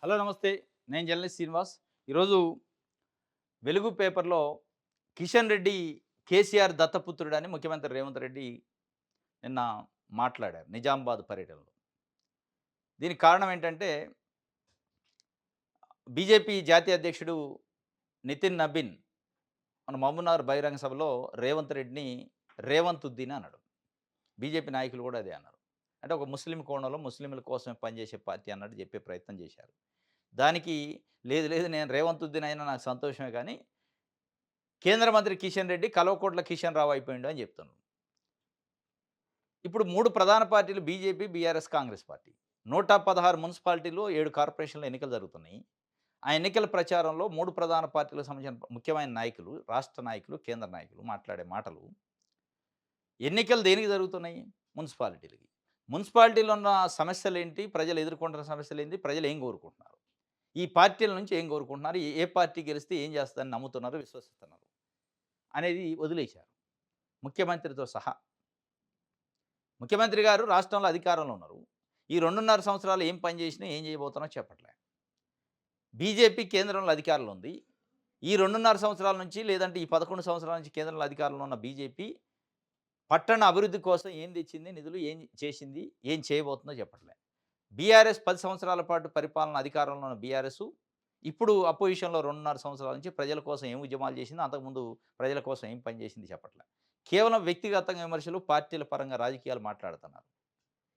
Hello నమస్తే. నేను journalist Srinivas. ఈరోజు 'వెలుగు' పేపర్‌లో కిషన్ రెడ్డి కేసీఆర్ దత్తపుత్రుడని ముఖ్యమంత్రి రేవంత్ రెడ్డి నిన్న మాట్లాడారు నిజామాబాద్ పర్యటనలో. దీనికి కారణం ఏంటంటే బీజేపీ జాతీయ అధ్యక్షుడు నితిన్ నబీన్ మన మహబూబ్‌నగర్ బహిరంగ సభలో రేవంత్ రెడ్డిని రేవంతుద్దీన్ అన్నాడు. బీజేపీ నాయకులు కూడా అదే అన్నారు. అంటే ఒక ముస్లిం కోణంలో ముస్లింల కోసమే పనిచేసే పార్టీ అన్నట్టు చెప్పే ప్రయత్నం చేశారు. దానికి లేదు లేదు నేను రేవంతుద్దీన్ అయినా నాకు సంతోషమే కానీ కేంద్ర మంత్రి కిషన్ రెడ్డి కల్వకుంట్ల కిషన్ రావు అయిపోయిండు అని చెప్తున్నారు. ఇప్పుడు 3 ప్రధాన పార్టీలు బీజేపీ, బీఆర్ఎస్, కాంగ్రెస్ పార్టీ. 116 మున్సిపాలిటీలు, 7 కార్పొరేషన్‌లో ఎన్నికలు జరుగుతున్నాయి. ఆ ఎన్నికల ప్రచారంలో 3 ప్రధాన పార్టీలకు సంబంధించిన ముఖ్యమైన నాయకులు, రాష్ట్ర నాయకులు, కేంద్ర నాయకులు మాట్లాడే మాటలు ఎన్నికలు దేనికి జరుగుతున్నాయి? మున్సిపాలిటీలకి. మున్సిపాలిటీలో ఉన్న సమస్యలేంటి? ప్రజలు ఎదుర్కొంటున్న సమస్యలేంటి? ప్రజలు ఏం కోరుకుంటున్నారు? ఈ పార్టీల నుంచి ఏం కోరుకుంటున్నారు? ఏ పార్టీ గెలిస్తే ఏం చేస్తదని నమ్ముతున్నారు, విశ్వసిస్తున్నారు అనేది వదిలేశారు. ముఖ్యమంత్రితో సహా. ముఖ్యమంత్రి గారు రాష్ట్రంలో అధికారంలో ఉన్నారు. ఈ 2.5 సంవత్సరాలు ఏం పని చేసినా, ఏం చేయబోతున్నారో చెప్పట్లే. బీజేపీ కేంద్రంలో అధికారంలో ఉంది. ఈ 2.5 సంవత్సరాల నుంచి లేదంటే ఈ 11 సంవత్సరాల నుంచి కేంద్రంలో అధికారంలో ఉన్న బీజేపీ పట్టణ అభివృద్ధి కోసం ఏం తెచ్చింది, నిధులు ఏం చేసింది, ఏం చేయబోతుందో చెప్పట్లే. బీఆర్ఎస్ 10 సంవత్సరాల పాటు పరిపాలన అధికారంలో ఉన్న బీఆర్ఎస్ ఇప్పుడు అపోజిషన్‌లో 2.5 సంవత్సరాల నుంచి ప్రజల కోసం ఏం ఉద్యమాలు చేసిందో, అంతకుముందు ప్రజల కోసం ఏం పని చేసింది చెప్పట్లే. కేవలం వ్యక్తిగతంగా విమర్శలు, పార్టీల పరంగా రాజకీయాలు మాట్లాడుతున్నారు.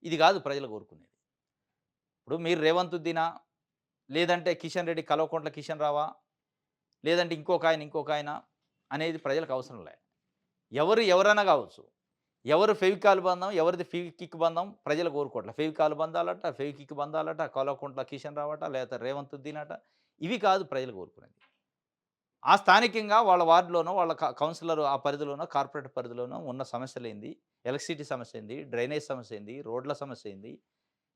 ఇది కాదు ప్రజలు కోరుకునేది. ఇప్పుడు మీరు రేవంతుద్దీనా, లేదంటే కిషన్ రెడ్డి కల్వకుంట్ల కిషన్ రావా, లేదంటే ఇంకొక ఆయన అనేది ప్రజలకు అవసరం లే. ఎవరైనా కావచ్చు. ఎవరు ఫెవికాల్ బంధం, ఎవరిది ఫెవికిక్ బంధం ప్రజలు కోరుకోవట్లే. ఫెవికాల్ బంధాలట, ఫెవికిక్ బంధాలట, కల్వకుంట్ల కిషన్ రావట, లేకపోతే రేవంతుద్దీన్ అట. ఇవి కాదు ప్రజలు కోరుకునేది. ఆ స్థానికంగా వాళ్ళ వార్డులోనో, వాళ్ళ కౌన్సిలర్ ఆ పరిధిలోనో, కార్పొరేట్ పరిధిలోనో ఉన్న సమస్యలేంది, ఎలక్ట్రిసిటీ సమస్య ఏంది, డ్రైనేజ్ సమస్య ఏంది, రోడ్ల సమస్య ఏంది,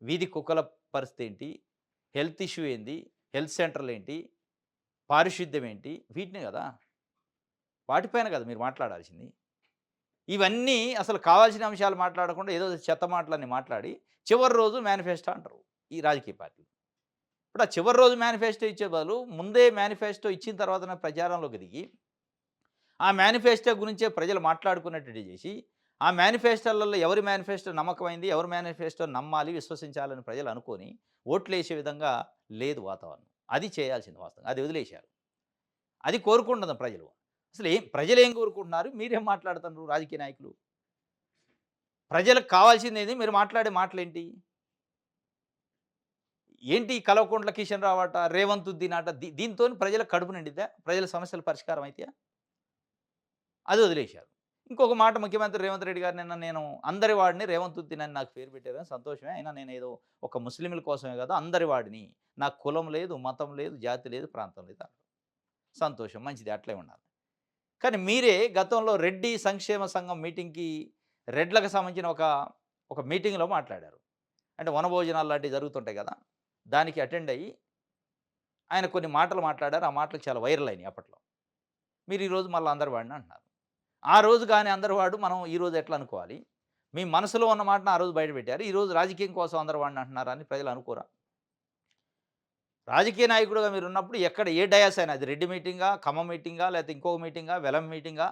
వీధి కుక్కల పరిస్థితి ఏంటి, హెల్త్ ఇష్యూ ఏంది, హెల్త్ సెంటర్‌లేంటి, పారిశుద్ధ్యం ఏంటి, వీటినే గదా! వాటిపైన కదా మీరు మాట్లాడాల్సింది. ఇవన్నీ అసలు కావాల్సిన అంశాలు మాట్లాడకుండా ఏదో చెత్త మాటలన్నీ మాట్లాడి, చివరి రోజు మేనిఫెస్టో అంటారు ఈ రాజకీయ పార్టీలు. ఇప్పుడు ఆ చివరి రోజు మేనిఫెస్టో ఇచ్చే బదులు, ముందే మేనిఫెస్టో ఇచ్చిన తర్వాతనే ప్రచారంలోకి దిగి, ఆ మేనిఫెస్టో గురించే ప్రజలు మాట్లాడుకునేటట్టు చేసి, ఆ మేనిఫెస్టోలలో ఎవరి మేనిఫెస్టో నమ్మకమైంది, ఎవరి మేనిఫెస్టో నమ్మాలి, విశ్వసించాలని ప్రజలు అనుకోని, ఓట్లేసే విధంగా లేదు వాతావరణం. అది చేయాల్సింది వాస్తవంగా. అది వదిలేశారు. అది కోరుకుంటున్నారు ప్రజలు. ప్రజలేం కోరుకుంటున్నారు? మీరేం మాట్లాడుతున్నారు రాజకీయ నాయకులు? ప్రజలకు కావాల్సిందేంది? మీరు మాట్లాడే మాటలేంటి? ఏంటి కల్వకుంట్ల కిషన్ రావట, రేవంతుద్దీన్ అట దీనితోని ప్రజల కడుపు నిండిద్దా? ప్రజల సమస్యలు పరిష్కారం అయితాయా? అది వదిలేశారు. ఇంకొక మాట ముఖ్యమంత్రి రేవంత్ రెడ్డి గారు నిన్న నేను అందరి వాడిని రేవంతుద్దీన్ అని నాకు పేరు పెట్టారని సంతోషమే. అయినా నేనేదో ఒక ముస్లింల కోసమే కాదు అందరి వాడిని. నాకు కులం లేదు, మతం లేదు, జాతి లేదు, ప్రాంతం లేదు అన్నారు. సంతోషం మంచిది అట్లే ఉండాలి. కానీ మీరే గతంలో రెడ్డి సంక్షేమ సంఘం మీటింగ్‌కి రెడ్లకు సంబంధించిన ఒక మీటింగ్‌లో మాట్లాడారు. అంటే వనభోజనాలు లాంటివి జరుగుతుంటాయి గదా! దానికి అటెండ్ అయ్యి ఆయన కొన్ని మాటలు మాట్లాడారు. ఆ మాటలు చాలా వైరల్ అయినాయి అప్పట్లో. మీరు ఈరోజు మళ్ళా అందరివాడిని అంటున్నారు. ఆ రోజు గాని అందరివాడు మనం ఈరోజు ఎట్లా అనుకోవాలి? మీ మనసులో ఉన్న మాటను ఆ రోజు బయటపెట్టారు. ఈరోజు రాజకీయం కోసం అందరివాడిని అంటున్నారా అని ప్రజలు అనుకోరా? రాజకీయ నాయకుడిగా మీరున్నప్పుడు ఎక్కడ ఏ డయాస్ అయినా అది రెడ్డి మీటింగా, ఖమ్మం మీటింగా, లేకపోతే ఇంకొక మీటింగా, వెలం మీటింగా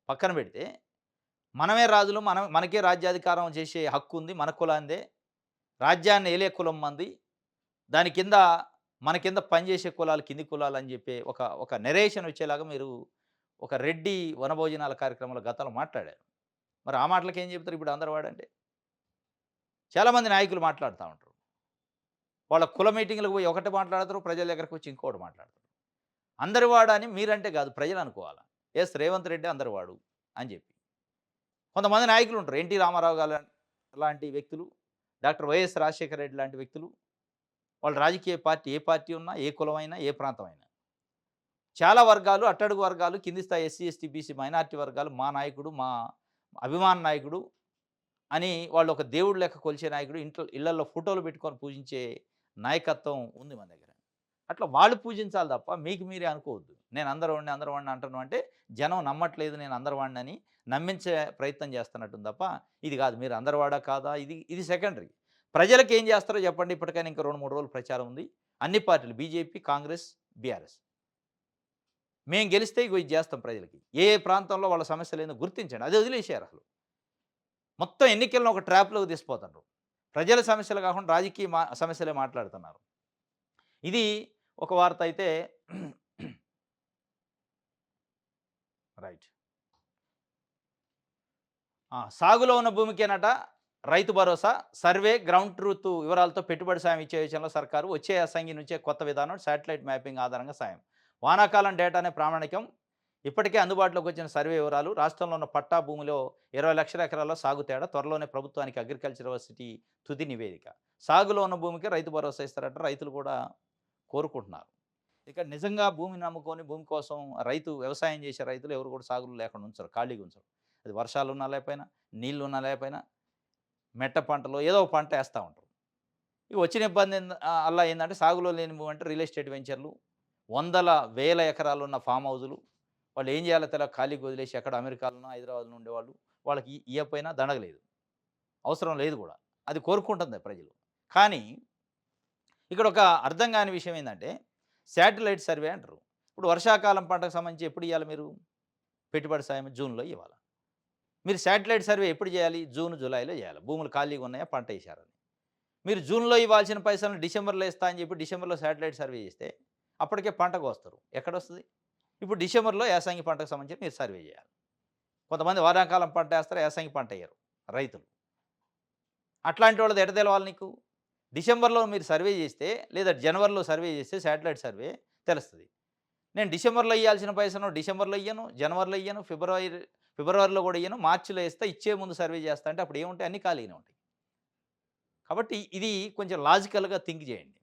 పక్కన పెడితే మనమే రాజులు. మనకే రాజ్యాధికారం చేసే హక్కుంది. మన కులాందే. రాజ్యాన్ని ఏలే కులం మనది. దాని కింద మన కింద పనిచేసే కులాలు కింది కులాలని చెప్పే ఒక నెరేషన్ వచ్చేలాగా మీరు ఒక రెడ్డి వనభోజనాల కార్యక్రమంలో గతంలో మాట్లాడారు. మరి ఆ మాటలకేం చెప్తారు ఇప్పుడు అందరి వాడంటే? చాలామంది నాయకులు మాట్లాడుతా ఉంటారు. వాళ్ళ కుల మీటింగ్‌లకు పోయి ఒకటి మాట్లాడతారు. ప్రజల దగ్గరకొచ్చి ఇంకోటి మాట్లాడతారు. అందరివాడు అని మీరంటే కాదు ప్రజలు అనుకోవాల. ఎస్ రేవంత్ రెడ్డి అందరివాడు అని చెప్పి. కొంతమంది నాయకులుంటారు. ఎన్టీ రామారావు గారు లాంటి వ్యక్తులు, డాక్టర్ వైఎస్ రాజశేఖర రెడ్డి లాంటి వ్యక్తులు, వాళ్ళ రాజకీయ పార్టీ ఏ పార్టీ ఉన్నా, ఏ కులమైనా, ఏ ప్రాంతమైనా. చాలా వర్గాలు, అట్టడుగు వర్గాలు, కింది స్థాయి ఎస్సీ, ఎస్టీ, బీసీ, మైనారిటీ వర్గాలు మా నాయకుడు, మా అభిమాన నాయకుడు అని వాళ్ళు ఒక దేవుడు లెక్క కొలిచే నాయకుడు, ఇళ్లల్లో ఫోటోలు పెట్టుకొని పూజించే నాయకత్వం ఉంది మన దగ్గర. అట్లా వాళ్ళు పూజించాలి తప్ప మీకు మీరే అనుకోవద్దు. నేను అందరివాడిని అంటున్నాను అంటే జనం నమ్మట్లేదు నేను అందరివాడినని నమ్మించే ప్రయత్నం చేస్తున్నట్టుంది తప్ప ఇది కాదు. మీరు అందరివాడా కాదా ఇది సెకండరీ. ప్రజలకు ఏం చేస్తారో చెప్పండి. ఇప్పటికైనా ఇంకా 2, 3 రోజులు ప్రచారం ఉంది. అన్ని పార్టీలు బీజేపీ, కాంగ్రెస్, బీఆర్ఎస్. మేము గెలిస్తే ఇగో ఇది చేస్తాం ప్రజలకి. ఏ ఏ ప్రాంతంలో వాళ్ళ సమస్యలేందో గుర్తించండి. అది వదిలేసారు అసలు. మొత్తం ఎన్నికలను ఒక ట్రాప్‌లోకి తీసుకుపోతున్నారు. ప్రజల సమస్యలు కాకుండా రాజకీయ సమస్యలే మాట్లాడుతున్నారు. ఇది ఒక వార్త అయితే రైట్. సాగులో ఉన్న భూమికేనట Rythu Bharosa, survey, ground truth వివరాలతో పెట్టుబడి సాయం ఇచ్చే విషయంలో సర్కారు వచ్చే యాసంగి నుంచే కొత్త విధానం శాటిలైట్ మ్యాపింగ్ ఆధారంగా సాయం. వానాకాలం డేటానే ప్రామాణికం. ఇప్పటికే అందుబాటులోకి వచ్చిన సర్వే వివరాలు రాష్ట్రంలో ఉన్న పట్టా భూమిలో 20 లక్షల ఎకరాల్లో సాగు తేడా త్వరలోనే ప్రభుత్వానికి అగ్రికల్చర్ యూనివర్సిటీ తుది నివేదిక. సాగులో ఉన్న భూమికి రైతు భరోసా ఇస్తారట రైతులు కూడా కోరుకుంటున్నారు. ఇక నిజంగా భూమిని నమ్ముకొని భూమి కోసం రైతు వ్యవసాయం చేసే రైతులు ఎవరు కూడా సాగులు లేకుండా ఉంచరు, ఖాళీగా ఉంచరు. అది వర్షాలున్నా లేకపోయినా, నీళ్లున్నా లేకపోయినా మెట్ట పంటలో ఏదో ఒక పంట ఏస్తా ఉంటారు. ఇక వచ్చిన ఇబ్బంది అల్లా ఏందంటే సాగులో లేని భూమి అంటే రియల్ ఎస్టేట్ వెంచర్లు, వందల, వేల ఎకరాలున్న ఫామ్ హౌజులు. వాళ్ళు ఏం చేయాలో తెలవక ఖాళీగా వదిలేసి ఎక్కడ అమెరికాలోనో, హైదరాబాద్‌లో ఉండేవాళ్ళు. వాళ్ళకి ఇయ్యకపోయినా దండగ లేదు. అవసరం లేదు కూడా. అది కోరుకుంటుంది ప్రజలు. కానీ ఇక్కడ ఒక అర్థం కాని విషయం ఏందంటే శాటిలైట్ సర్వే అంటారు. ఇప్పుడు వర్షాకాలం పంటకు సంబంధించి ఎప్పుడు ఇయ్యాలి మీరు? పెట్టుబడి సాయం జూన్‌లో ఇవ్వాల. మీరు శాటిలైట్ సర్వే ఎప్పుడు చేయాలి? జూన్, జులైలో చేయాలి. భూములు ఖాళీగా ఉన్నాయా? పంట ఏశారని. మీరు జూన్‌లో ఇవ్వాల్సిన పైసలను డిసెంబర్‌లో ఇస్తా అని చెప్పి డిసెంబర్‌లో శాటిలైట్ సర్వే చేస్తే అప్పటికే పంట కోస్తారు. ఎక్కడొస్తది? ఇప్పుడు డిసెంబర్‌లో యాసంగి పంటకు సంబంధించి మీరు సర్వే చేయాలి. కొంతమంది వానాకాలం పంట ఏస్తారు, యాసంగి పంట ఎయ్యరు రైతులు. అట్లాంటి వాళ్ళది ఎట్ట తెలవాలి నీకు? డిసెంబర్‌లో మీరు సర్వే చేస్తే లేదా జనవరిలో సర్వే చేస్తే శాటిలైట్ సర్వే తెలుస్తది. నేను డిసెంబర్‌లో ఇయ్యాల్సిన పైసను డిసెంబర్‌లో ఇయ్యను, జనవరిలో ఇయ్యను, ఫిబ్రవరిలో కూడా ఇయ్యను, మార్చిలో ఇస్తా, ఇచ్చే ముందు సర్వే చేస్తా అంటే అప్పుడు ఏముంటాయి? అన్నీ ఖాళీగానే ఉంటాయి. కాబట్టి ఇది కొంచెం లాజికల్‌గా థింక్ చేయండి.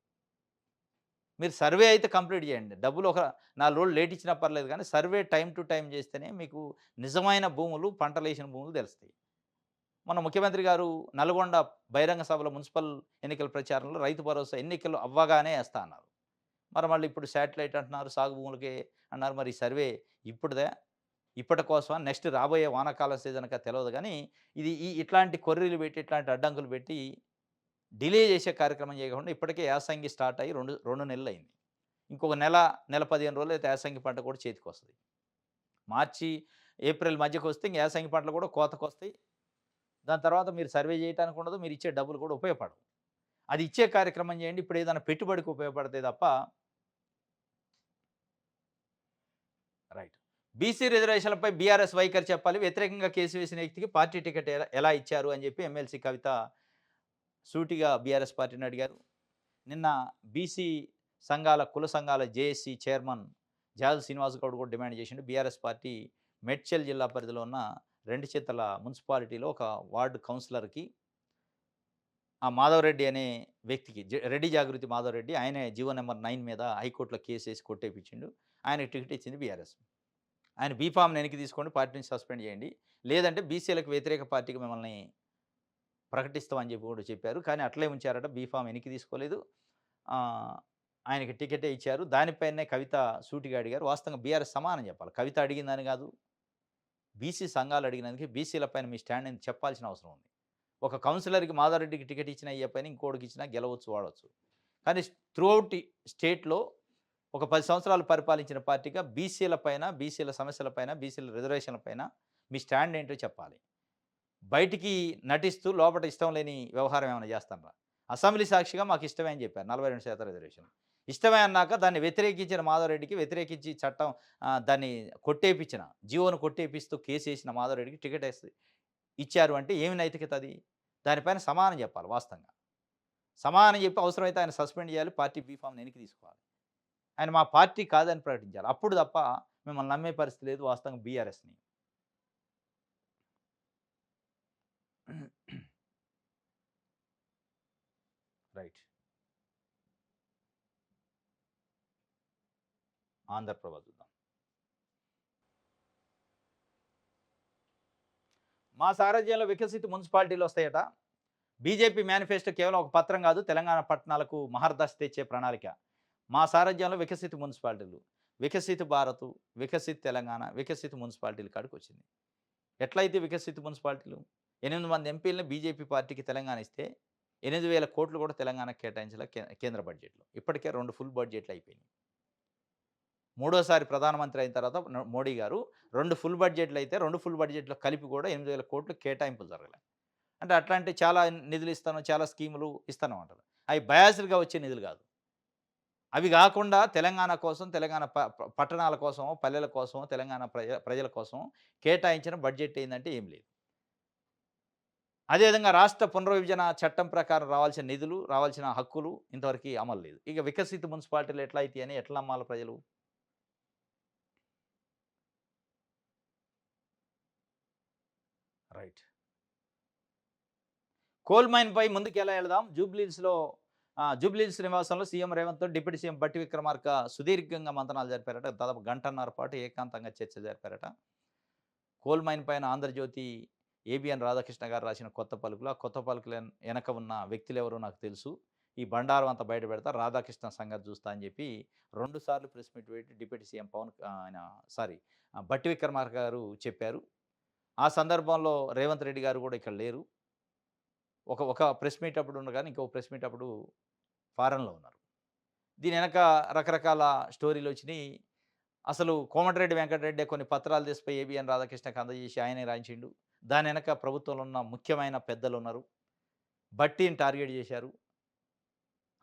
మీరు సర్వే అయితే కంప్లీట్ చేయండి. డబ్బులు ఒక 4 రోజులు లేట్ ఇచ్చినా పర్లేదు కానీ సర్వే టైమ్ టు టైమ్ చేస్తేనే మీకు నిజమైన భూములు, పంటలేసిన భూములు తెలుస్తాయి. మొన్న ముఖ్యమంత్రి గారు నల్గొండ బహిరంగ సభలో మున్సిపల్ ఎన్నికల ప్రచారంలో రైతు భరోసా ఎన్నికలు అవ్వగానే ఏస్తా అన్నారు. మరి మళ్ళీ ఇప్పుడు శాటిలైట్ అంటున్నారు, సాగు భూములకే అన్నారు. మరి ఈ సర్వే ఇప్పుడుదా? ఇప్పటి కోసమా? నెక్స్ట్ రాబోయే వానాకాలం సీజన్‌కా తెలవదు గానీ, ఇది ఇట్లాంటి కొర్రీలు పెట్టి, ఇట్లాంటి అడ్డంకులు పెట్టి డిలే చేసే కార్యక్రమం చేయకుండా ఇప్పటికే యాసంగి స్టార్ట్ అయ్యి 2 నెలలయింది. ఇంకొక నెల, నెల 15 రోజులైతే యాసంగి పంట కూడా చేతికొస్తది. మార్చి, ఏప్రిల్ మధ్యకొస్తే ఇంక యాసంగి పంటలు కూడా కోతకొస్తాయి. దాని తర్వాత మీరు సర్వే చేయటానికి ఉండదు. మీరు ఇచ్చే డబ్బులు కూడా ఉపయోగపడవు. అది ఇచ్చే కార్యక్రమం చేయండి. ఇప్పుడు ఏదైనా పెట్టుబడికి ఉపయోగపడతాయి తప్ప రైట్. బీసీ రిజర్వేషన్‌లపై బీఆర్ఎస్ వైఖరి చెప్పాలి. వ్యతిరేకంగా కేసు వేసిన వ్యక్తికి పార్టీ టికెట్ ఎలా ఇచ్చారు అని చెప్పి ఎమ్మెల్సీ కవిత సూటిగా బీఆర్ఎస్ పార్టీని అడిగారు. నిన్న బీసీ సంఘాల, కుల సంఘాల జేఏసీ చైర్మన్ జాజు శ్రీనివాస్ గౌడ్ కూడా డిమాండ్ చేసిండు. బీఆర్ఎస్ పార్టీ మేడ్చల్ జిల్లా పరిధిలో ఉన్న రెండుచిత్తల మున్సిపాలిటీలో ఒక వార్డు కౌన్సిలర్‌కి ఆ మాధవరెడ్డి అనే వ్యక్తికి రెడ్డి జాగృతి మాధవరెడ్డి ఆయనే జీవో నెంబర్ 9 మీద హైకోర్టులో కేసేసి కొట్టేపించిండు. ఆయనకి టికెట్ ఇచ్చింది బీఆర్ఎస్. ఆయన బీఫామ్‌ని వెనక్కి తీసుకోండి, పార్టీ నుంచి సస్పెండ్ చేయండి. లేదంటే బీసీలకు వ్యతిరేక పార్టీకి మిమ్మల్ని ప్రకటిస్తామని చెప్పి కూడా చెప్పారు. కానీ అట్లే ఉంచారట. బీఫామ్ వెనక్కి తీసుకోలేదు. ఆహ్, ఆయనకి టికెటే ఇచ్చారు. దానిపైనే కవిత సూటిగా అడిగారు. వాస్తవంగా బీఆర్ఎస్ సమానం చెప్పాలి. కవిత అడిగిందని కాదు. బీసీ సంఘాలు అడిగినందుకే బీసీల పైన మీ స్టాండ్ ఏంది చెప్పాల్సిన అవసరం ఉంది. ఒక కౌన్సిలర్‌కి మాధవరెడ్డికి టికెట్ ఇచ్చినా ఇయ్యకపోయినా ఇంకోడికి ఇచ్చినా గెలవచ్చు, వాడవచ్చు. కానీ త్రూఔట్ స్టేట్‌లో ఒక 10 సంవత్సరాలు పరిపాలించిన పార్టీగా బీసీల పైన, బీసీల సమస్యల పైన, బీసీల రిజర్వేషన్‌ల పైన మీ స్టాండ్ ఏంటో చెప్పాలి. బయటికి నటిస్తూ లోపట ఇష్టం లేని వ్యవహారం ఏమైనా చేస్తారా? అసెంబ్లీ సాక్షిగా మాకు ఇష్టమే అని చెప్పారు. 42% రిజర్వేషన్. ఇష్టమే అన్నాక దాన్ని వ్యతిరేకించిన మాధవరెడ్డికి వ్యతిరేకించి చట్టం దాన్ని కొట్టేపించిన జీవోను కొట్టేపిస్తూ కేసేసిన మాధవరెడ్డికి టికెట్ ఇచ్చారు అంటే ఏమి నైతికత అది? దానిపైన సమానం చెప్పాలి వాస్తవంగా. సమానం చెప్పి అవసరమైతే ఆయన సస్పెండ్ చేయాలి. పార్టీ బీఫామ్‌ని వెనక్కి తీసుకోవాలి. ఆయన మా పార్టీ కాదని ప్రకటించాలి. అప్పుడు తప్ప మిమ్మల్ని నమ్మే పరిస్థితి లేదు వాస్తవంగా బీఆర్ఎస్‌ని. రైట్. ఆంధ్రప్రభ చూద్దాం. మా సారథ్యంలో వికసిత మున్సిపాలిటీలు వస్తాయట. బీజేపీ మేనిఫెస్టో కేవలం ఒక పత్రం కాదు, తెలంగాణ పట్టణాలకు మహర్దశ తెచ్చే ప్రణాళిక. మా సారథ్యంలో వికసిత మున్సిపాలిటీలు. వికసిత్ భారత్, వికసిత్ తెలంగాణ, వికసిత మున్సిపాలిటీల కాడికొచ్చింది. ఎట్లయితే వికసిత మున్సిపాలిటీలు? 8 మంది ఎంపీలని బీజేపీ పార్టీకి తెలంగాణ ఇస్తే 8,000 కోట్లు కూడా తెలంగాణకు కేటాయించలే కేంద్ర బడ్జెట్‌లో. ఇప్పటికే 2 ఫుల్ బడ్జెట్‌లు అయిపోయినాయి. మూడోసారి ప్రధానమంత్రి అయిన తర్వాత మోడీ గారు 2 ఫుల్ బడ్జెట్‌లు అయితే 2 ఫుల్ బడ్జెట్‌లో కలిపి కూడా 8,000 కోట్లు కేటాయింపులు జరగలే. అంటే అట్లాంటి చాలా నిధులు ఇస్తాను, చాలా స్కీములు ఇస్తాను అంటారు. అవి బయాస్డ్‌గా వచ్చే నిధులు కాదు. అవి గాకుండా తెలంగాణ కోసం, తెలంగాణ పట్టణాల కోసమో, పల్లెల కోసమో, తెలంగాణ ప్రజల కోసం కేటాయించిన బడ్జెట్ ఏందంటే ఏం లేదు. అదేవిధంగా రాష్ట్ర పునర్విభజన చట్టం ప్రకారం రావాల్సిన నిధులు, రావాల్సిన హక్కులు ఇంతవరకి అమలు లేదు. ఇక వికసిత మున్సిపాలిటీలు ఎట్లా అయితాయని ఎట్లా నమ్మాలి ప్రజలు? రైట్. కోల్ మైన్‌పై ముందుకెలా ఎళ్దాం? జూబ్లీహిల్స్ నివాసంలో సీఎం రేవంత్‌తో డిప్యూటీ సీఎం బట్టి విక్రమార్క సుదీర్ఘంగా మంతనాలు జరిపారట. దాదాపు గంటన్నర పాటు ఏకాంతంగా చర్చ జరిపారట. కోల్ మైన్ పైన 'ఆంధ్రజ్యోతి' ఏబిఎన్ రాధాకృష్ణ గారు రాసిన కొత్త పలుకులు. ఆ కొత్త పలుకుల ఎనక ఉన్న వ్యక్తులెవరో నాకు తెలుసు. ఈ బండారం అంతా బయట పెడతా. రాధాకృష్ణ సంగతి చూస్తా అని చెప్పి 2 సార్లు ప్రెస్ మీట్ పెట్టి డిప్యూటీ సీఎం ఆయన సారీ బట్టి విక్రమార్క గారు చెప్పారు. ఆ సందర్భంలో రేవంత్ రెడ్డి గారు కూడా ఇక్కడ లేరు. ఒక ప్రెస్ మీట్ అప్పుడు ఉన్నారు గానీ, ఇంకో ప్రెస్ మీట్ అప్పుడు ఫారెన్‌లో ఉన్నారు. దీని ఎనక రకరకాల స్టోరీలొచ్చినియి. అసలు కోమటిరెడ్డి వెంకటరెడ్డే కొన్ని పత్రాలు తీసిపోయి ఏబిఎన్ రాధాకృష్ణకి అందజేసి ఆయనే రాయించిండు. దాని ఎనక ప్రభుత్వంలో ఉన్న ముఖ్యమైన పెద్దలున్నారు. భట్టిని టార్గెట్ చేశారు.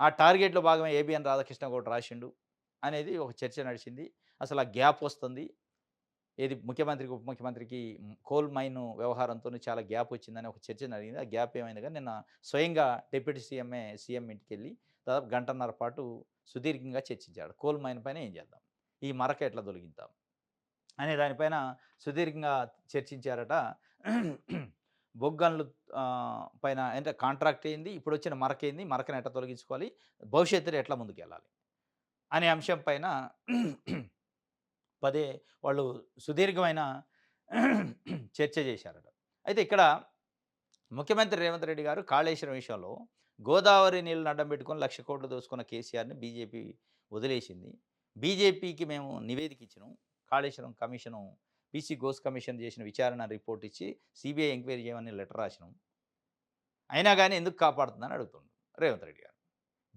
ఆ టార్గెట్‌లో భాగమే ఏబిఎన్ రాధాకృష్ణ కూడా రాసిండు అనేది ఒక చర్చ నడిచింది. అసలు ఆ గ్యాప్ వస్తుంది. ఏది ముఖ్యమంత్రికి, ఉప ముఖ్యమంత్రికి కోల్ మైన్ వ్యవహారంతోని చాలా గ్యాప్ వచ్చిందని ఒక చర్చ జరిగింది. ఆ గ్యాప్ ఏమైంది గానీ నిన్న స్వయంగా డిప్యూటీ సీఎం ఇంటికెళ్ళి దాదాపు గంటన్నర పాటు సుదీర్ఘంగా చర్చించాడు. కోల్ మైన్ పైన ఏం చేద్దాం? ఈ మరక ఎట్లా తొలగిద్దాం? అనే దానిపైన సుదీర్ఘంగా చర్చించారట. బొగ్గన్లు పైన అంటే కాంట్రాక్ట్ ఏంది? ఇప్పుడొచ్చిన మరకేంది? మరకను ఎట్లా తొలగించుకోవాలి? భవిష్యత్తులో ఎట్లా ముందుకెళ్ళాలి? అనే అంశం పైన పదే వాళ్ళు సుదీర్ఘమైన చర్చ చేశారట. అయితే ఇక్కడ ముఖ్యమంత్రి రేవంత్ రెడ్డి గారు కాళేశ్వరం విషయంలో గోదావరి నీళ్ళని అడ్డం పెట్టుకొని 1,00,000 కోట్లు దోసుకున్న కేసీఆర్‌ని బీజేపీ వదిలేసింది. బీజేపీకి మేము నివేదిక ఇచ్చినాం. Kaleshwaram commission PC Ghosh commission చేసిన విచారణ రిపోర్ట్ ఇచ్చి సీబీఐ ఎంక్వైరీ చేయమని లెటర్ రాసినాం. అయినా గాని ఎందుకు కాపాడుతుందని అడుగుతుండు రేవంత్ రెడ్డి గారు.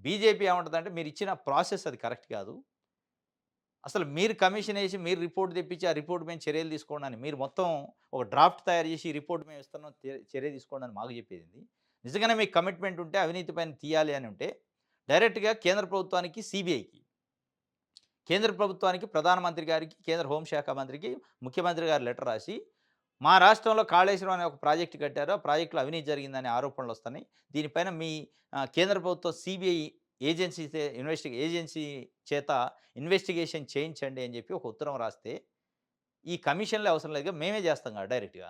బీజేపీ ఏమంటదంటే మీరిచ్చిన ప్రాసెస్ అది కరెక్ట్ కాదు. అసలు మీరు కమిషన్ ఏసి, మీరు రిపోర్ట్ తెప్పించి, ఆ రిపోర్ట్ మేము చర్యలు తీసుకోండి అని, మీరు మొత్తం ఒక డ్రాఫ్ట్ తయారు చేసి, ఈ రిపోర్ట్ మేము ఇస్తున్నాం, చర్య తీసుకోండి అని మాకు చెప్పేదేంది? నిజంగానే మీకు కమిట్మెంట్ ఉంటే, అవినీతి పైన తీయాలి అని ఉంటే, డైరెక్ట్‌గా కేంద్ర ప్రభుత్వానికి, సీబీఐకి, కేంద్ర ప్రభుత్వానికి, ప్రధానమంత్రి గారికి, కేంద్ర హోంశాఖ మంత్రికి, ముఖ్యమంత్రి గారు లెటర్ రాసి, మా రాష్ట్రంలో కాళేశ్వరం అనే ఒక ప్రాజెక్ట్ కట్టారు. ఆ ప్రాజెక్ట్‌లో అవినీతి జరిగిందనే ఆరోపణలొస్తున్నాయి. దీనిపైన మీ కేంద్ర ప్రభుత్వం సీబీఐ ఏజెన్సీ చేత ఇన్వెస్టిగేషన్ చేయించండి అని చెప్పి ఒక ఉత్తరం రాస్తే, ఈ కమిషన్‌లే అవసరం లేదుగా మేమే చేస్తాం కదా డైరెక్ట్‌గా.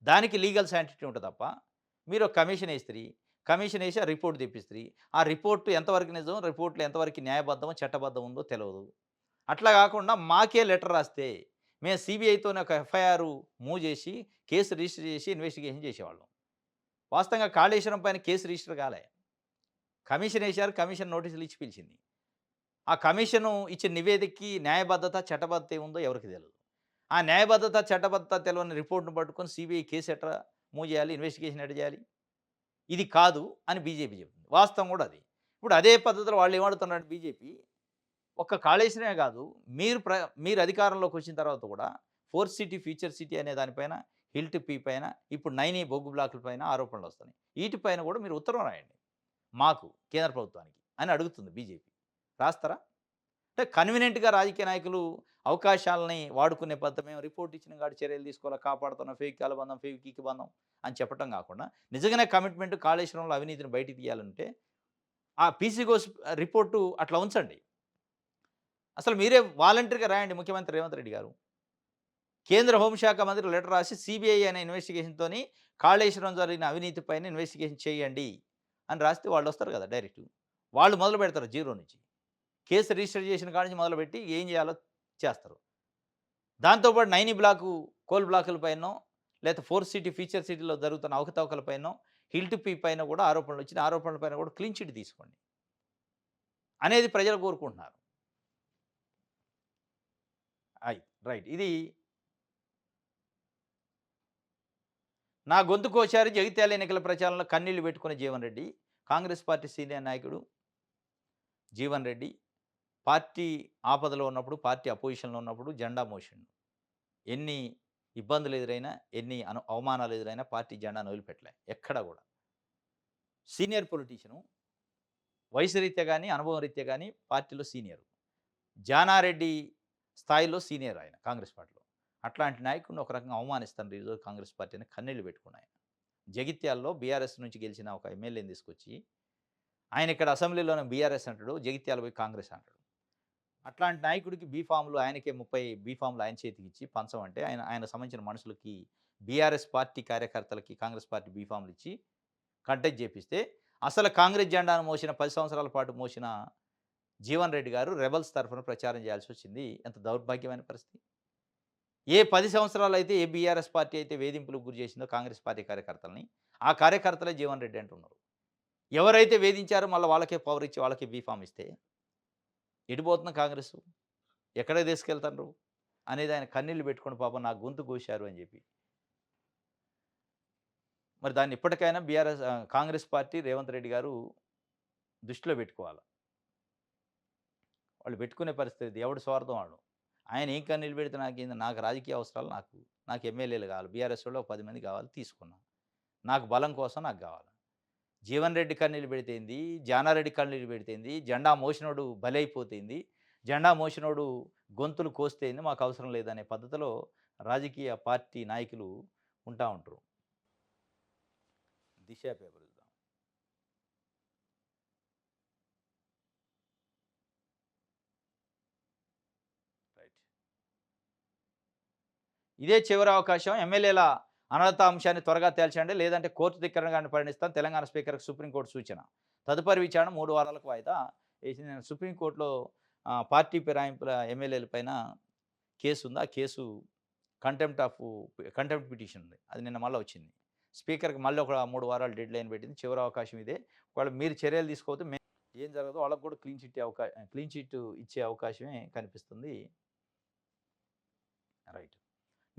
దానికి లీగల్ శాంటిటీ ఉంటది తప్ప, మీరు ఒక కమిషన్ ఏస్తిరి. కమిషన్ ఏసి ఆ రిపోర్ట్ తెప్పిస్తిరి. ఆ రిపోర్ట్ ఎంతవరకు నిజం, రిపోర్ట్‌లో ఎంతవరకు న్యాయబద్ధమో, చట్టబద్ధం ఉందో తెలవదు. అట్లా కాకుండా మాకే లెటర్ రాస్తే, మేము సీబీఐతోని ఒక ఎఫ్ఐఆర్ మూవ్ చేసి, కేస్ రిజిస్టర్ చేసి ఇన్వెస్టిగేషన్ చేసేవాళ్ళం. వాస్తవంగా కాళేశ్వరం పైన కేస్ రిజిస్టర్ కాలే. కమిషన్ ఏశారు. కమిషన్ నోటీసులు ఇచ్చి పిలిచింది. ఆ కమిషను ఇచ్చిన నివేదికకి న్యాయబద్ధత, చట్టబద్ధత ఏముందో ఎవరికీ తెలవదు. ఆ న్యాయబద్ధత, చట్టబద్ధత తెలవని రిపోర్ట్‌ని పట్టుకొని సీబీఐ కేస్ ఎట్లా మూవ్ చేయాలి? ఇన్వెస్టిగేషన్ ఎట్లా చేయాలి? ఇది కాదు అని బీజేపీ చెప్తుంది. వాస్తవం కూడా అది. ఇప్పుడు అదే పద్ధతిలో వాళ్ళు ఏమడుగుతున్నారంటే బీజేపీ, ఒక్క కాళేశ్వరమే కాదు, మీరు అధికారంలోకి వచ్చిన తర్వాత కూడా ఫోర్త్ సిటీ, ఫ్యూచర్ సిటీ అనే దానిపైన, హిల్ట్ పీ పైన, ఇప్పుడు నైని బొగ్గు బ్లాకుల పైన ఆరోపణలొస్తున్నాయి. ఈటిపైన కూడా మీరు ఉత్తరం రాయండి మాకు, కేంద్ర ప్రభుత్వానికి అని అడుగుతుంది బీజేపీ. రాస్తారా? అంటే కన్వీనియంట్‌గా రాజకీయ నాయకులు అవకాశాలని వాడుకునే పద్ధతి, మేము రిపోర్ట్ ఇచ్చినాం కాబట్టి చర్యలు తీసుకోవాలా, కాపాడుతున్నాం, ఫెవికాల్ బంధం, ఫెవికిక్ బంధం అని చెప్పటం కాకుండా, నిజంగానే కమిట్మెంట్ కాళేశ్వరంలో అవినీతిని బయటికి తీయాలంటే, ఆ పీసీ ఘోష్ రిపోర్టు అట్లా ఉంచండి. అసలు మీరే వాలంటరీగా రాయండి ముఖ్యమంత్రి రేవంత్ రెడ్డి గారు. కేంద్ర హోంశాఖ మంత్రి లెటర్ రాసి సీబీఐ అనే ఇన్వెస్టిగేషన్‌తోని కాళేశ్వరం జరిగిన అవినీతి పైన ఇన్వెస్టిగేషన్ చేయండి అని రాస్తే వాళ్ళొస్తారు కదా డైరెక్ట్. వాళ్ళు మొదలు పెడతారు జీరో నుంచి. కేసు రిజిస్టర్ చేసిన కాడ నుంచి మొదలుపెట్టి ఏం చేయాలో చేస్తారు. దాంతో పాటు నైని బ్లాకు, కోల్ బ్లాకుల పైనో, లేకపోతే ఫోర్త్ సిటీ, ఫ్యూచర్ సిటీలో జరుగుతున్న అవకతవకల పైనో, హిల్ట్ పీ పైన కూడా ఆరోపణలొచ్చినాయి. ఆరోపణల పైన కూడా క్లీన్ చిట్ తీసుకోండి అనేది ప్రజలు కోరుకుంటున్నారు. రైట్. ఇది నా గొంతు కోశారు జగిత్యాల ఎన్నికల ప్రచారంలో కన్నీళ్లు పెట్టుకున్న జీవన్ రెడ్డి. కాంగ్రెస్ పార్టీ సీనియర్ నాయకుడు జీవన్ రెడ్డి పార్టీ ఆపదలో ఉన్నప్పుడు, పార్టీ అపోజిషన్‌లో ఉన్నప్పుడు జెండా మోసిండు. ఎన్ని ఇబ్బందులు ఎదురైనా, ఎన్ని అవమానాలు ఎదురైనా పార్టీ జెండాను వదిలిపెట్టలే ఎక్కడ గూడా. సీనియర్ పొలిటీషియను వయసు రీత్యా గాని, అనుభవం రీత్యా గాని పార్టీలో సీనియరు. జానారెడ్డి స్థాయిలో సీనియర్ ఆయన కాంగ్రెస్ పార్టీలో. అట్లాంటి నాయకుడిని ఒక రకంగా అవమానిస్తున్నారు ఈరోజు కాంగ్రెస్ పార్టీ అని కన్నీళ్లు పెట్టుకున్నాయన. జగిత్యాలలో బీఆర్ఎస్ నుంచి గెలిచిన ఒక ఎమ్మెల్యేని తీసుకొచ్చి, ఆయన ఇక్కడ అసెంబ్లీలోనే బీఆర్ఎస్ అంటాడు, జగిత్యాల పోయి కాంగ్రెస్ అంటాడు. అట్లాంటి నాయకుడికి బీఫామ్‌లు ఆయనకే 30 బీఫామ్‌లు ఆయన చేతికిచ్చి పంచమంటే ఆయనకు సంబంధించిన మనుషులకి బీఆర్ఎస్ పార్టీ కార్యకర్తలకి కాంగ్రెస్ పార్టీ బీఫామ్‌లు ఇచ్చి కంటెస్ట్ చేపిస్తే, అసలు కాంగ్రెస్ జెండాను మోసిన 10 సంవత్సరాల పాటు మోసిన జీవన్ రెడ్డి గారు రెబెల్స్ తరఫున ప్రచారం చేయాల్సొచ్చింది. ఎంత దౌర్భాగ్యమైన పరిస్థితి. ఏ 10 సంవత్సరాలైతే ఏ బీఆర్ఎస్ పార్టీ అయితే వేధింపులకు గురి చేసిందో కాంగ్రెస్ పార్టీ కార్యకర్తలని, ఆ కార్యకర్తలే జీవన్ రెడ్డి అంటున్నారు. ఎవరైతే వేధించారో మళ్ళా వాళ్ళకే పవర్ ఇచ్చి వాళ్ళకే బీఫామ్ ఇస్తే ఎటుపోతుంది కాంగ్రెసు? ఎక్కడికి తీసుకెళ్తాండ్రు? అనేది ఆయన కన్నీళ్లు పెట్టుకొని పాపం నా గొంతు కోశారు అని చెప్పి. మరి దాన్ని ఇప్పటికైనా కాంగ్రెస్ పార్టీ రేవంత్ రెడ్డి గారు దృష్టిలో పెట్టుకోవాలి. వాళ్ళు పెట్టుకునే పరిస్థితి ఎవడి స్వార్థం వాడు. ఆయన ఏం కన్నీళ్లు పెడితే నాకేంది? నాకు రాజకీయ అవసరాలు నాకు ఎమ్మెల్యేలు కావాలి. బీఆర్ఎస్ వాళ్ళు ఒక 10 మంది కావాలి తీసుకున్నా. నాకు బలం కోసం నాకు కావాలి. జీవన్ రెడ్డి కన్నీళ్లు పెడితేంది, జానారెడ్డి కన్నీళ్లు పెడితేంది, జెండా మోసినోడు బలైపోతేంది, జెండా మోసినోడు గొంతులు కోస్తేంది, మాకు అవసరం లేదనే పద్ధతిలో రాజకీయ పార్టీ నాయకులు ఉంటా ఉంటారు. దిశ పేపర్ చూద్దాం. రైట్. ఇదే చివరి అవకాశం. ఎమ్మెల్యేల అనర్హత అంశాన్ని త్వరగా తేల్చండి, లేదంటే కోర్టు ధిక్కరణగాన్ని పరిగణిస్తాం. తెలంగాణ స్పీకర్‌కు సుప్రీంకోర్టు సూచన. తదుపరి విచారణ 3 వారాలకు వాయిదా వేసింది. సుప్రీంకోర్టులో పార్టీ ఫిరాయింపుల ఎమ్మెల్యేల పైన కేసు ఉంది. ఆ కేసు కంటెంప్ట్ పిటిషన్ ఉంది. అది నిన్న మళ్ళా వచ్చింది. స్పీకర్‌కి మళ్ళీ ఒక 3 వారాలు డెడ్‌లైన్ పెట్టింది. చివరి అవకాశం ఇదే. ఒకవేళ మీరు చర్యలు తీసుకోకపోతే ఏం జరగదో వాళ్ళకి కూడా క్లీన్ చిట్ ఇచ్చే అవకాశమే కనిపిస్తుంది. రైట్.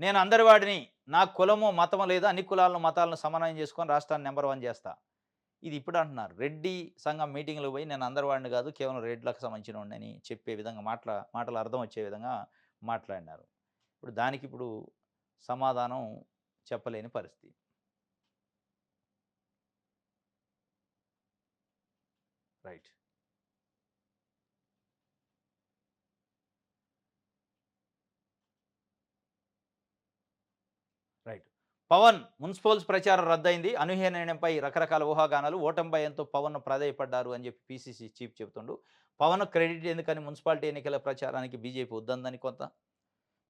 నేను అందరి వాడిని, నాకు కులమో, మతమో లేదు, అన్ని కులాలను, మతాలను సమన్వయం చేసుకొని రాష్ట్రాన్ని నంబర్ 1 చేస్తా. ఇది ఇప్పుడు అంటున్నారు. రెడ్డి సంఘం మీటింగ్‌లో పోయి నేను అందరి వాడిని కాదు, కేవలం రెడ్లకు సంబంధించినోడిని చెప్పే విధంగా మాటలు అర్థం వచ్చే విధంగా మాట్లాడినారు. ఇప్పుడు సమాధానం చెప్పలేని పరిస్థితి. రైట్. రైట్. పవన్ మున్సిపల్స్ ప్రచారం రద్దయింది. అనూహ్య నిర్ణయంపై రకరకాల ఊహాగానాలు. ఓటమి భయంతో పవన్ ప్రాధేయపడ్డారు అని చెప్పి పీసీసీ చీఫ్ చెబుతుండు. పవన్ క్రెడిట్ ఎందుకని మున్సిపాలిటీ ఎన్నికల ప్రచారానికి బీజేపీ వద్దందని కొంత.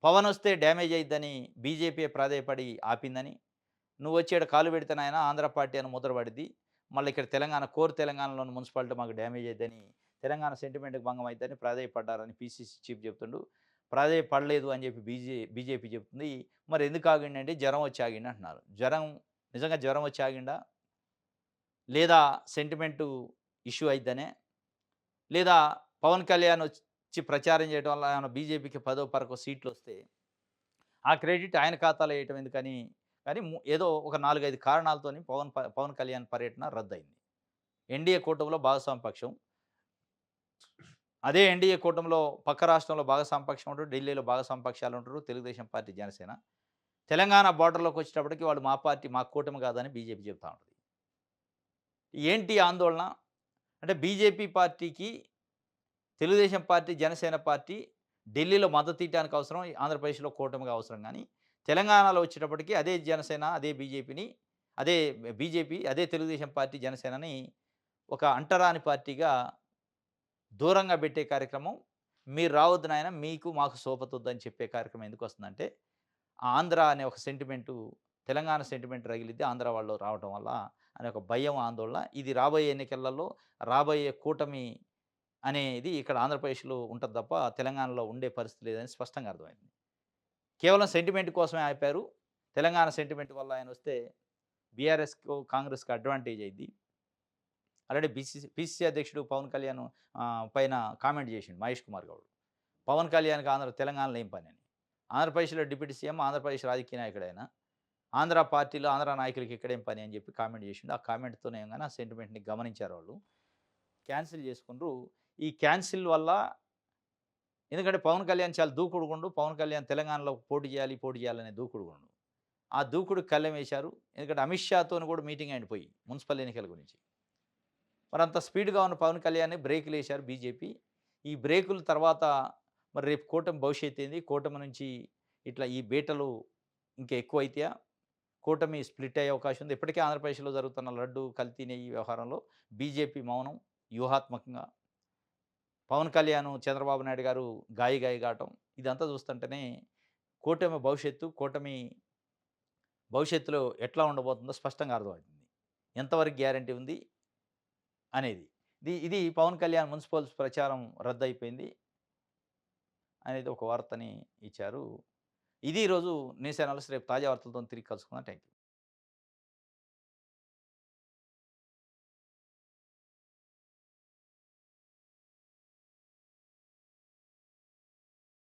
పవన్ వస్తే డ్యామేజ్ అయ్యిద్దని బీజేపీ ప్రాధేయపడి ఆపిందని. నువ్వు వచ్చి ఈడ కాలు పెడితే నాయన ఆంధ్ర పార్టీ అని ముద్రపడిద్ది. మళ్ళీ ఇక్కడ తెలంగాణలోని మున్సిపాలిటీ మాకు డ్యామేజ్ అయిద్దని, తెలంగాణ సెంటిమెంట్‌కి భంగం అయిద్దని ప్రాధేయపడ్డారని పీసీసీ చీఫ్ చెప్తుండు. ప్రాధేయపడలేదు అని చెప్పి బీజేపీ చెప్తుంది. మరి ఎందుకు ఆగిండంటే జ్వరం వచ్చి ఆగిండు అంటున్నారు. నిజంగా జ్వరం వచ్చి ఆగిండా? లేదా సెంటిమెంటు ఇష్యూ అయిద్దనే? లేదా పవన్ కళ్యాణ్ వచ్చి ప్రచారం చేయడం వల్ల ఏమన్నా బీజేపీకి 10 పరకో సీట్లొస్తే ఆ క్రెడిట్ ఆయన ఖాతాలో వేయటం ఎందుకని కానీ ఏదో ఒక 4, 5 కారణాలతోని పవన్ కళ్యాణ్ పర్యటన రద్దయింది. ఎన్డీఏ కూటమిలో భాగస్వామ్య పక్షం. అదే ఎన్డీఏ కూటమిలో పక్క రాష్ట్రంలో భాగస్వామ్య పక్షం ఉంటారు. ఢిల్లీలో భాగస్వామ్య పక్షాలు ఉంటారు. తెలుగుదేశం పార్టీ, జనసేన. తెలంగాణ బోర్డర్‌లోకి వచ్చేటప్పటికి వాళ్ళు మా పార్టీ, మా కూటమి కాదని బీజేపీ చెప్తా ఉంటది. ఏంటి ఆందోళన? అంటే బీజేపీ పార్టీకి తెలుగుదేశం పార్టీ, జనసేన పార్టీ ఢిల్లీలో మద్దతు ఇవ్వడానికి అవసరం, ఆంధ్రప్రదేశ్‌లో కూటమిగా అవసరం గానీ, తెలంగాణలో వచ్చేటప్పటికి అదే జనసేన, అదే బీజేపీ, అదే తెలుగుదేశం పార్టీ, జనసేనని ఒక అంటరాని పార్టీగా దూరంగా పెట్టే కార్యక్రమం. మీరు రావద్దు నాయన, మీకు మాకు సోపతొద్దని చెప్పే కార్యక్రమం ఎందుకొస్తుందంటే, ఆంధ్ర అనే ఒక సెంటిమెంటు, తెలంగాణ సెంటిమెంట్ రగిలిద్ది ఆంధ్ర వాళ్ళు రావటం వల్ల అనే ఒక భయం, ఆందోళన. ఇది రాబోయే ఎన్నికలలో, రాబోయే కూటమి అనేది ఇక్కడ ఆంధ్రప్రదేశ్‌లో ఉంటది తప్ప తెలంగాణలో ఉండే పరిస్థితి లేదని స్పష్టంగా అర్థమైంది. కేవలం సెంటిమెంట్ కోసమే ఆపారు. తెలంగాణ సెంటిమెంట్ వల్ల ఆయనొస్తే బీఆర్ఎస్‌కు, కాంగ్రెస్‌కి అడ్వాంటేజ్ అయ్యిద్ది. ఆల్రెడీ పీసీసీ అధ్యక్షుడు పవన్ కళ్యాణ్ పైన కామెంట్ చేసిండు మహేష్ కుమార్ గౌడ్. పవన్ కళ్యాణ్‌కి తెలంగాణలో ఏం పనని. ఆంధ్రప్రదేశ్‌లో డిప్యూటీ సీఎం, ఆంధ్రప్రదేశ్ రాజకీయ నాయకుడు ఆయన. ఆంధ్ర పార్టీలో ఆంధ్ర నాయకులకి ఇక్కడేం పని అని చెప్పి కామెంట్ చేసిండు. ఆ కామెంట్‌తోనే గాని ఆ సెంటిమెంట్‌ని గమనించారు వాళ్ళు. క్యాన్సిల్ చేసుకుండ్రు. ఈ క్యాన్సిల్ వల్ల ఎందుకంటే పవన్ కళ్యాణ్ చాలా దూకుడుగుండు. పవన్ కళ్యాణ్ తెలంగాణలో పోటీ చేయాలి, పోటీ చేయాలనే దూకుడుగుండు. ఆ దూకుడుకి కళ్ళెం వేశారు. ఎందుకంటే అమిత్ షాతోని కూడా మీటింగ్ అయిండు పోయి మున్సిపల్ ఎన్నికల గురించి. మరంత స్పీడ్‌గా ఉన్న పవన్ కళ్యాణ్‌ని బ్రేకులేశారు బీజేపీ. ఈ బ్రేకుల తర్వాత మరి రేపు కూటమి భవిష్యత్తేంది? కూటమి నుంచి ఇట్లా ఈ బీటలు ఇంకా ఎక్కువైతాయా? కూటమి స్ప్లిట్ అయ్యే అవకాశం ఉంది. ఇప్పటికే ఆంధ్రప్రదేశ్‌లో జరుగుతున్న లడ్డు, కల్తీ నెయ్యి వ్యవహారంలో బీజేపీ మౌనం వ్యూహాత్మకంగా. పవన్ కళ్యాణ్, చంద్రబాబు నాయుడు గారు గాయి కావటం ఇదంతా చూస్తుంటేనే కూటమి భవిష్యత్తులో ఎట్లా ఉండబోతుందో స్పష్టంగా అర్థమవుతుంది. ఎంతవరకు గ్యారంటీ ఉంది అనేది. ఇది పవన్ కళ్యాణ్ మున్సిపల్ ప్రచారం రద్దయిపోయింది అనేది ఒక వార్తని ఇచ్చారు. ఇది ఈరోజు న్యూస్ అనాలిసిస్. రేపు తాజా వార్తలతోని తిరిగి కలుసుకుందాం. Thank you.